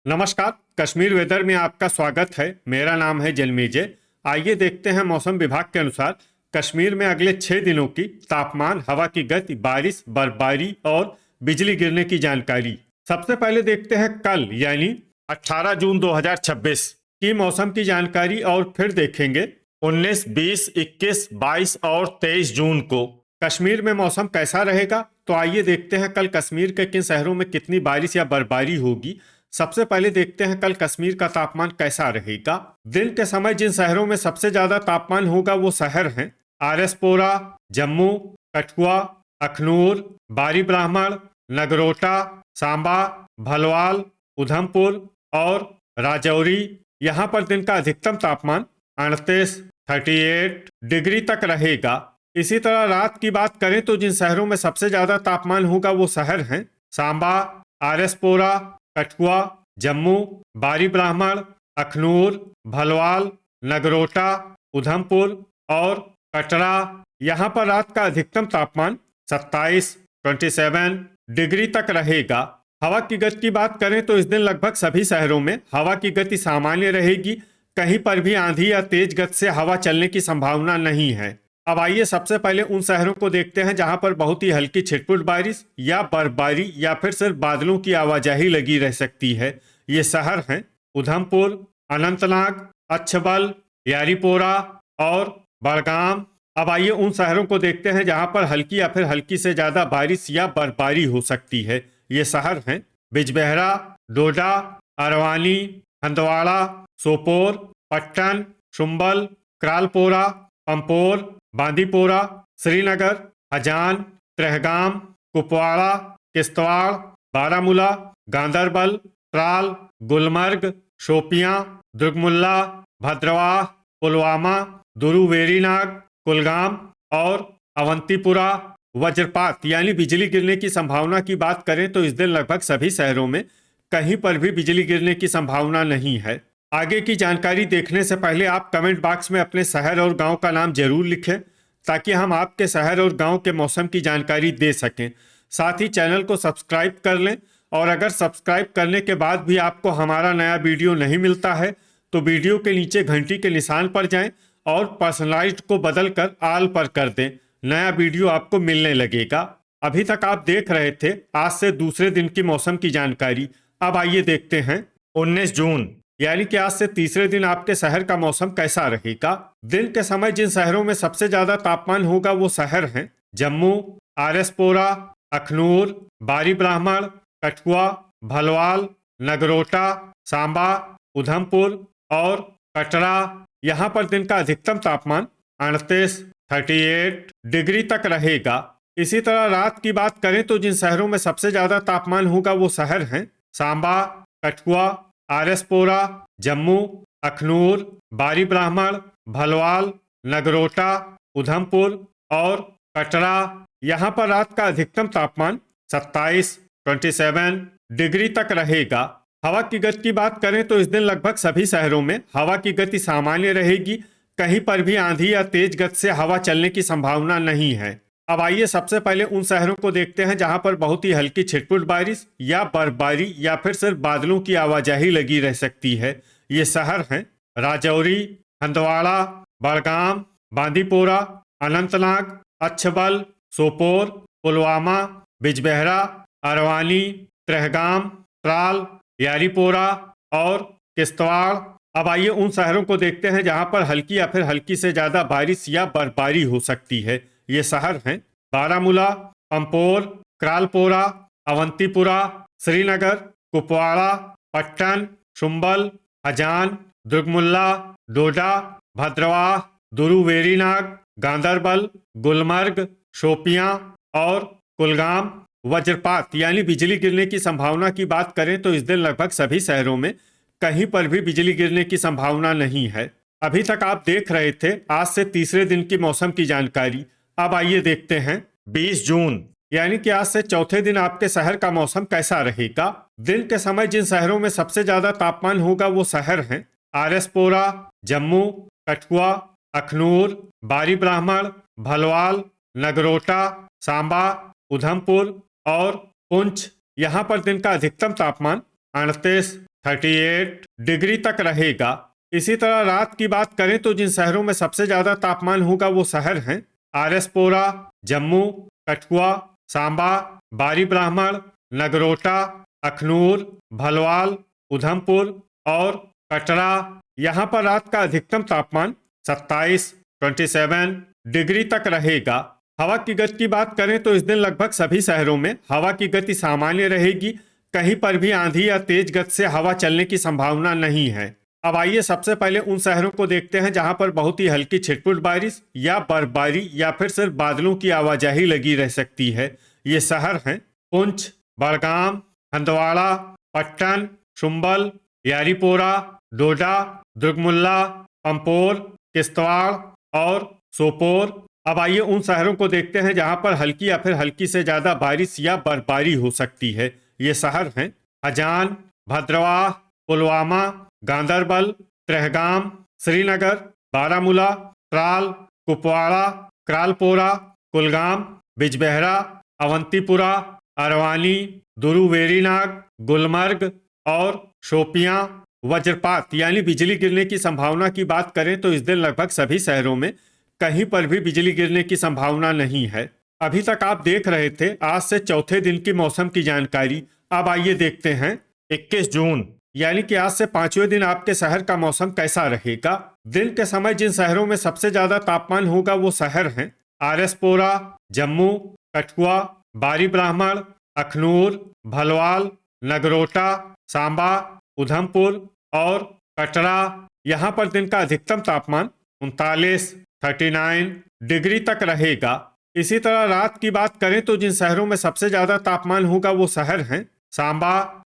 नमस्कार। कश्मीर वेदर में आपका स्वागत है। मेरा नाम है जलमेजय। आइए देखते हैं मौसम विभाग के अनुसार कश्मीर में अगले 6 दिनों की तापमान, हवा की गति, बारिश, बर्फबारी और बिजली गिरने की जानकारी। सबसे पहले देखते हैं कल यानी 18 जून 2026 की मौसम की जानकारी और फिर देखेंगे 19, 20, 21, 22 और 23 जून को कश्मीर में मौसम कैसा रहेगा। तो आइए देखते हैं कल कश्मीर के किन शहरों में कितनी बारिश या बर्फबारी होगी। सबसे पहले देखते हैं कल कश्मीर का तापमान कैसा रहेगा। दिन के समय जिन शहरों में सबसे ज्यादा तापमान होगा वो शहर हैं आरएसपोरा, जम्मू, कठुआ, अखनूर, बारी ब्राह्मण, नगरोटा, सांबा, भलवाल, उधमपुर और राजौरी। यहाँ पर दिन का अधिकतम तापमान 38, 38 डिग्री तक रहेगा। इसी तरह रात की बात करें तो जिन शहरों में सबसे ज्यादा तापमान होगा वो शहर हैं सांबा, आरएसपोरा, कठुआ, जम्मू, बारी ब्राह्मण, अखनूर, भलवाल, नगरोटा, उधमपुर और कटरा। यहाँ पर रात का अधिकतम तापमान 27, 27 डिग्री तक रहेगा। हवा की गति की बात करें तो इस दिन लगभग सभी शहरों में हवा की गति सामान्य रहेगी। कहीं पर भी आंधी या तेज गति से हवा चलने की संभावना नहीं है। अब आइए सबसे पहले उन शहरों को देखते हैं जहां पर बहुत ही हल्की छिटपुट बारिश या बर्फबारी या फिर सिर्फ बादलों की आवाजाही लगी रह सकती है। ये शहर हैं उधमपुर, अनंतनाग, अच्छबल, यारीपोरा और बड़गाम। अब आइए उन शहरों को देखते हैं जहां पर हल्की या फिर हल्की से ज्यादा बारिश या बर्फबारी हो सकती है। ये शहर हैं बिजबेहरा, डोडा, अरवानी, हंदवाड़ा, सोपोर, पट्टन, शुम्बल, क्रालपोरा, पंपोर, बांदीपोरा, श्रीनगर, हजान, त्रेहगाम, कुपवाड़ा, किश्तवाड़, बारामूला, गांदरबल, त्राल, गुलमर्ग, शोपियां, दुर्गमुल्ला, भद्रवाह, पुलवामा, दुरू वेरीनाग, कुलगाम और अवंतीपुरा। वज्रपात यानी बिजली गिरने की संभावना की बात करें तो इस दिन लगभग सभी शहरों में कहीं पर भी बिजली गिरने की संभावना नहीं है। आगे की जानकारी देखने से पहले आप कमेंट बॉक्स में अपने शहर और गांव का नाम जरूर लिखें ताकि हम आपके शहर और गांव के मौसम की जानकारी दे सकें। साथ ही चैनल को सब्सक्राइब कर लें और अगर सब्सक्राइब करने के बाद भी आपको हमारा नया वीडियो नहीं मिलता है तो वीडियो के नीचे घंटी के निशान पर जाएं और पर्सनलाइज्ड को बदलकर ऑल पर कर दें। नया वीडियो आपको मिलने लगेगा। अभी तक आप देख रहे थे आज से दूसरे दिन की मौसम की जानकारी। अब आइए देखते हैं 19 जून यानी कि आज से तीसरे दिन आपके शहर का मौसम कैसा रहेगा। दिन के समय जिन शहरों में सबसे ज्यादा तापमान होगा वो शहर हैं जम्मू, आरएसपोरा, अखनूर, बारी ब्राह्मण, कठुआ, भलवाल, नगरोटा, सांबा, उधमपुर और कटरा। यहाँ पर दिन का अधिकतम तापमान 38, 38 डिग्री तक रहेगा। इसी तरह रात की बात करें तो जिन शहरों में सबसे ज्यादा तापमान होगा वो शहर हैं सांबा, कठुआ, आरएसपोरा, जम्मू, अखनूर, बारी ब्राह्मण, भलवाल, नगरोटा, उधमपुर और कटरा। यहाँ पर रात का अधिकतम तापमान 27, 27 डिग्री तक रहेगा। हवा की गति की बात करें तो इस दिन लगभग सभी शहरों में हवा की गति सामान्य रहेगी। कहीं पर भी आंधी या तेज गति से हवा चलने की संभावना नहीं है। अब आइए सबसे पहले उन शहरों को देखते हैं जहां पर बहुत ही हल्की छिटपुट बारिश या बर्फबारी या फिर सिर्फ बादलों की आवाजाही लगी रह सकती है। ये शहर हैं राजौरी, हंदवाड़ा, बड़गाम, बांदीपोरा, अनंतनाग, अच्छबल, सोपोर, पुलवामा, बिजबेहरा, अरवानी, त्रेहगाम, त्राल, यारीपोरा और किश्तवाड़। अब आइए उन शहरों को देखते हैं जहां पर हल्की या फिर हल्की से ज्यादा बारिश या बर्फबारी हो सकती है। ये शहर हैं बारामूला, पंपोर, क्रालपोरा, अवंतीपुरा, श्रीनगर, कुपवाड़ा, पट्टन, शुम्बल, हजान, दुर्गमुल्ला, डोडा, भद्रवाह, दुरू वेरीनाग, गांदरबल, गुलमर्ग, शोपियां और कुलगाम। वज्रपात यानी बिजली गिरने की संभावना की बात करें तो इस दिन लगभग सभी शहरों में कहीं पर भी बिजली गिरने की संभावना नहीं है। अभी तक आप देख रहे थे आज से तीसरे दिन की मौसम की जानकारी। अब आइए देखते हैं 20 जून यानी कि आज से चौथे दिन आपके शहर का मौसम कैसा रहेगा। दिन के समय जिन शहरों में सबसे ज्यादा तापमान होगा वो शहर हैं आरएसपोरा, जम्मू, कठुआ, अखनूर, बारी ब्राह्मण, भलवाल, नगरोटा, सांबा, उधमपुर और पुंछ। यहाँ पर दिन का अधिकतम तापमान 38, 38 डिग्री तक रहेगा। इसी तरह रात की बात करें तो जिन शहरों में सबसे ज्यादा तापमान होगा वो शहर हैं आरएसपोरा, जम्मू, कठुआ, सांबा, बारी ब्राह्मण, नगरोटा, अखनूर, भलवाल, उधमपुर और कटरा। यहाँ पर रात का अधिकतम तापमान 27 डिग्री तक रहेगा। हवा की गति की बात करें तो इस दिन लगभग सभी शहरों में हवा की गति सामान्य रहेगी। कहीं पर भी आंधी या तेज गति से हवा चलने की संभावना नहीं है। अब आइए सबसे पहले उन शहरों को देखते हैं जहां पर बहुत ही हल्की छिटपुट बारिश या बर्फबारी या फिर सिर्फ बादलों की आवाजाही लगी रह सकती है। ये शहर हैं पुंछ, बड़गाम, हंदवाड़ा, पट्टन, शुम्बल, यारीपोरा, डोडा, दुर्गमुल्ला, पंपोर, किश्तवाड़ और सोपोर। अब आइए उन शहरों को देखते हैं जहां पर हल्की या फिर हल्की से ज्यादा बारिश या बर्फबारी हो सकती है। ये शहर हैं हजान, भद्रवाह, पुलवामा, गांदरबल, ट्रहगाम, श्रीनगर, बारामूला, त्राल, कुपवाड़ा, क्रालपोरा, कुलगाम, बिजबेहरा, अवंतीपुरा, अरवानी, दुरुवेरीनाग, गुलमर्ग और शोपियां। वज्रपात यानी बिजली गिरने की संभावना की बात करें तो इस दिन लगभग सभी शहरों में कहीं पर भी बिजली गिरने की संभावना नहीं है। अभी तक आप देख रहे थे आज से चौथे दिन की मौसम की जानकारी। अब आइए देखते हैं 21 जून यानी कि आज से 5वें दिन आपके शहर का मौसम कैसा रहेगा। दिन के समय जिन शहरों में सबसे ज्यादा तापमान होगा वो शहर हैं आरएसपोरा, जम्मू, कठुआ, बारी ब्राह्मण, अखनूर, भलवाल, नगरोटा, सांबा, उधमपुर और कटरा। यहाँ पर दिन का अधिकतम तापमान 39 डिग्री तक रहेगा। इसी तरह रात की बात करें तो जिन शहरों में सबसे ज्यादा तापमान होगा वो शहर हैं सांबा,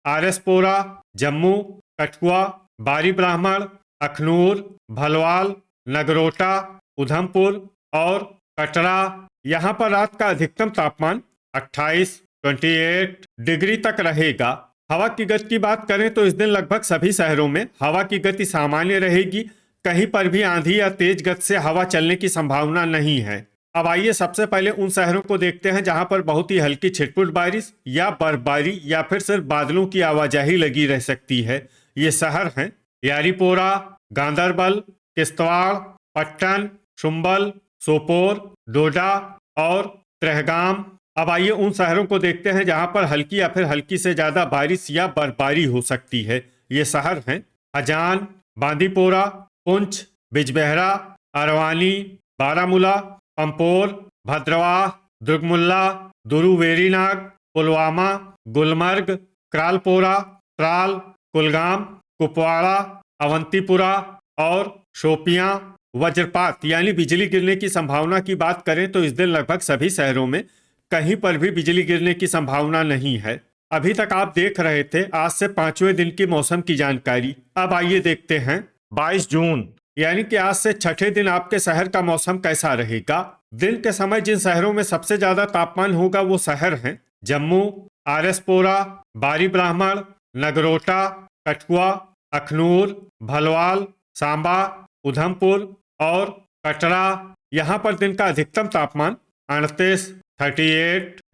आरएसपोरा, जम्मू, कठुआ, बारी ब्राह्मण, अखनूर, भलवाल, नगरोटा, उधमपुर और कटरा। यहाँ पर रात का अधिकतम तापमान 28 डिग्री तक रहेगा। हवा की गति की बात करें तो इस दिन लगभग सभी शहरों में हवा की गति सामान्य रहेगी। कहीं पर भी आंधी या तेज गति से हवा चलने की संभावना नहीं है। अब आइए सबसे पहले उन शहरों को देखते हैं जहां पर बहुत ही हल्की छिटपुट बारिश या बर्फबारी या फिर सिर्फ बादलों की आवाजाही लगी रह सकती है। ये शहर हैं यारीपोरा, गांदरबल, किश्तवाड़, पट्टन, शुम्बल, सोपोर, डोडा और ट्रहगाम। अब आइए उन शहरों को देखते हैं जहां पर हल्की या फिर हल्की से ज्यादा बारिश या बर्फबारी हो सकती है। ये शहर हैं हजान, बांदीपोरा, पुंछ, बिजबेहरा, अरवानी, बारामूला, पंपोर, भद्रवाह, दुर्गमुल्ला, दुरुवेरीनाग, पुलवामा, गुलमर्ग, क्रालपोरा, त्राल, कुलगाम, कुपवाड़ा, अवंतीपुरा और शोपियां। वज्रपात यानी बिजली गिरने की संभावना की बात करें तो इस दिन लगभग सभी शहरों में कहीं पर भी बिजली गिरने की संभावना नहीं है। अभी तक आप देख रहे थे आज से 5वें दिन की मौसम की जानकारी। अब आइए देखते हैं 22 जून यानी कि आज से छठे दिन आपके शहर का मौसम कैसा रहेगा। दिन के समय जिन शहरों में सबसे ज्यादा तापमान होगा वो शहर हैं जम्मू, आरएसपोरा, बारी ब्राह्मण, नगरोटा, कठुआ, अखनूर, भलवाल, सांबा, उधमपुर और कटरा। यहाँ पर दिन का अधिकतम तापमान 38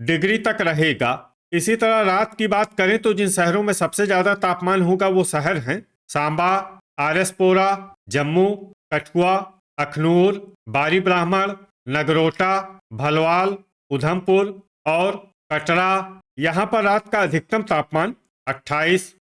डिग्री तक रहेगा। इसी तरह रात की बात करें तो जिन शहरों में सबसे ज्यादा तापमान होगा वो शहर हैं सांबा, आरएसपोरा, जम्मू, कठुआ, अखनूर, बारी ब्राह्मण, नगरोटा, भलवाल, उधमपुर और कटरा। यहाँ पर रात का अधिकतम तापमान 28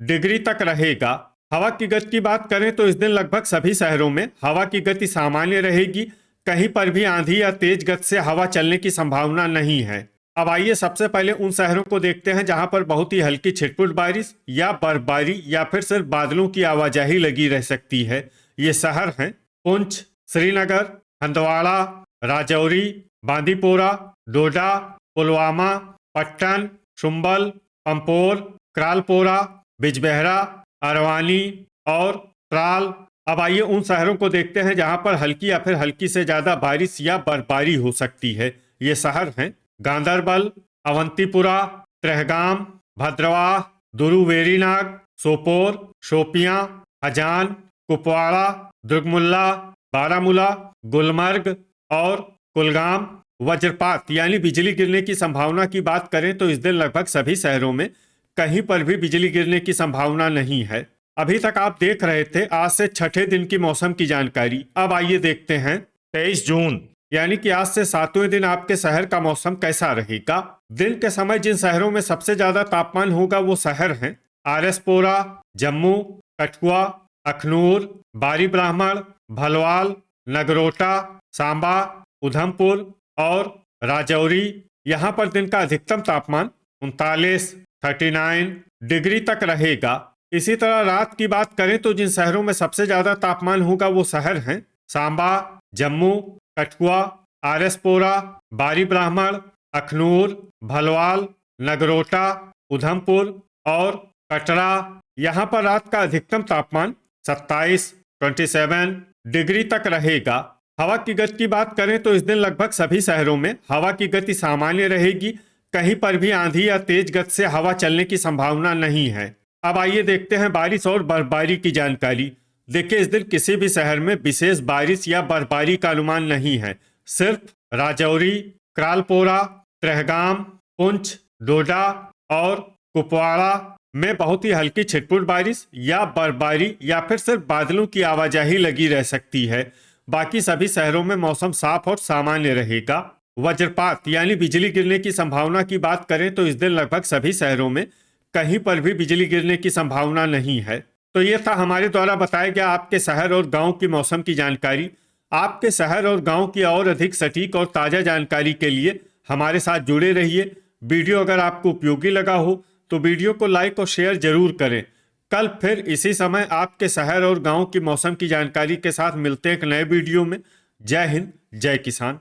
डिग्री तक रहेगा। हवा की गति की बात करें तो इस दिन लगभग सभी शहरों में हवा की गति सामान्य रहेगी। कहीं पर भी आंधी या तेज गति से हवा चलने की संभावना नहीं है। अब आइए सबसे पहले उन शहरों को देखते हैं जहां पर बहुत ही हल्की छिटपुट बारिश या बर्फबारी या फिर सिर्फ बादलों की आवाजाही लगी रह सकती है। ये शहर हैं पुंछ, श्रीनगर, हंदवाड़ा, राजौरी, बांदीपोरा, डोडा, पुलवामा, पट्टन, शुम्बल, पंपोर, क्रालपोरा, बिजबेहरा, अरवानी और त्राल। अब आइए उन शहरों को देखते हैं जहां पर हल्की या फिर हल्की से ज्यादा बारिश या बर्फबारी हो सकती है। ये शहर हैं गांदरबल, अवंतीपुरा, ट्रहगाम, भद्रवाह, दुरुवेरीनाग, सोपोर, शोपियां, हजान, कुपवाड़ा, दुर्गमुल्ला, बारामूला, गुलमर्ग और कुलगाम। वज्रपात यानी बिजली गिरने की संभावना की बात करें तो इस दिन लगभग सभी शहरों में कहीं पर भी बिजली गिरने की संभावना नहीं है। अभी तक आप देख रहे थे आज से छठे दिन की मौसम की जानकारी। अब आइए देखते हैं 23 जून यानी कि आज से सातवें दिन आपके शहर का मौसम कैसा रहेगा। दिन के समय जिन शहरों में सबसे ज्यादा तापमान होगा वो शहर हैं आरएसपोरा, जम्मू, कठुआ, अखनूर, बारी ब्राह्मण, भलवाल, नगरोटा, सांबा, उधमपुर और राजौरी। यहाँ पर दिन का अधिकतम तापमान 39 डिग्री तक रहेगा। इसी तरह रात की बात करें तो जिन शहरों में सबसे ज्यादा तापमान होगा वो शहर हैं सांबा, जम्मू, कठुआ, आरएसपोरा, बारी ब्राह्मण, अखनूर, भलवाल, नगरोटा, उधमपुर और कटरा। यहाँ पर रात का अधिकतम तापमान 27 डिग्री तक रहेगा। हवा की गति की बात करें तो इस दिन लगभग सभी शहरों में हवा की गति सामान्य रहेगी। कहीं पर भी आंधी या तेज गति से हवा चलने की संभावना नहीं है। अब आइए देखते हैं बारिश और बर्फबारी की जानकारी। देखिए, इस दिन किसी भी शहर में विशेष बारिश या बर्फबारी का अनुमान नहीं है। सिर्फ राजौरी, क्रालपोरा, त्रेहगाम, पुंछ, डोडा और कुपवाड़ा में बहुत ही हल्की छिटपुट बारिश या बर्फबारी या फिर सिर्फ बादलों की आवाजाही लगी रह सकती है। बाकी सभी शहरों में मौसम साफ और सामान्य रहेगा। वज्रपात यानी बिजली गिरने की संभावना की बात करें तो इस दिन लगभग सभी शहरों में कहीं पर भी बिजली गिरने की संभावना नहीं है। तो ये था हमारे द्वारा बताया गया आपके शहर और गांव की मौसम की जानकारी। आपके शहर और गांव की और अधिक सटीक और ताज़ा जानकारी के लिए हमारे साथ जुड़े रहिए। वीडियो अगर आपको उपयोगी लगा हो तो वीडियो को लाइक और शेयर जरूर करें। कल फिर इसी समय आपके शहर और गांव की मौसम की जानकारी के साथ मिलते हैं एक नए वीडियो में। जय हिंद, जय किसान।